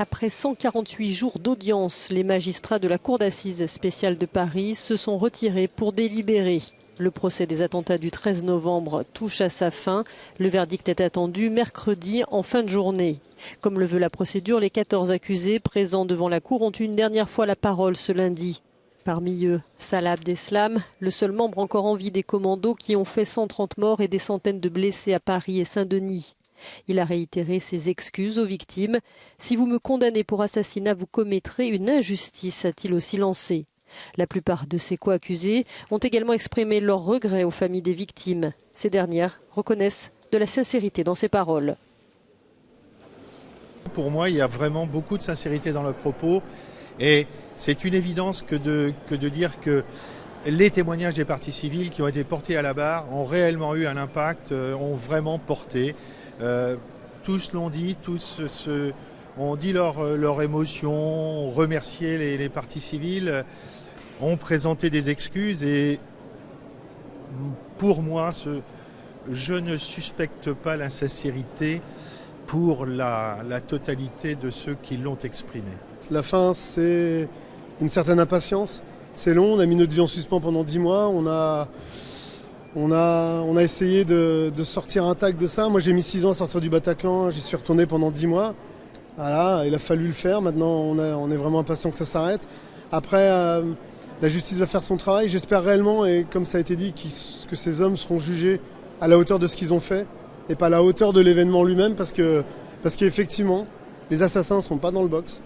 Après 148 jours d'audience, les magistrats de la Cour d'assises spéciale de Paris se sont retirés pour délibérer. Le procès des attentats du 13 novembre touche à sa fin. Le verdict est attendu mercredi en fin de journée. Comme le veut la procédure, les 14 accusés présents devant la Cour ont une dernière fois la parole ce lundi. Parmi eux, Salah Abdeslam, le seul membre encore en vie des commandos qui ont fait 130 morts et des centaines de blessés à Paris et Saint-Denis. Il a réitéré ses excuses aux victimes. « Si vous me condamnez pour assassinat, vous commettrez une injustice », a-t-il aussi lancé. La plupart de ses co-accusés ont également exprimé leurs regrets aux familles des victimes. Ces dernières reconnaissent de la sincérité dans ses paroles. Pour moi, il y a vraiment beaucoup de sincérité dans leurs propos et c'est une évidence que de dire que les témoignages des parties civiles qui ont été portés à la barre ont réellement eu un impact, ont vraiment porté. Tous l'ont dit, tous ont dit leur émotion, ont remercié les parties civiles, ont présenté des excuses et pour moi, je ne suspecte pas l'insincérité pour la totalité de ceux qui l'ont exprimé. La fin, c'est une certaine impatience. C'est long, on a mis notre vie en suspens pendant 10 mois, on a essayé de sortir intact de ça. Moi j'ai mis 6 ans à sortir du Bataclan, j'y suis retourné pendant 10 mois. Voilà, il a fallu le faire, maintenant on est vraiment impatient que ça s'arrête. Après, la justice va faire son travail, j'espère réellement, et comme ça a été dit, que ces hommes seront jugés à la hauteur de ce qu'ils ont fait, et pas à la hauteur de l'événement lui-même, parce qu'effectivement, les assassins ne sont pas dans le box.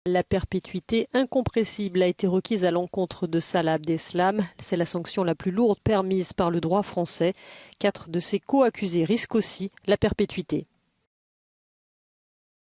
La perpétuité incompressible a été requise à l'encontre de Salah Abdeslam. C'est la sanction la plus lourde permise par le droit français. 4 de ses co-accusés risquent aussi la perpétuité.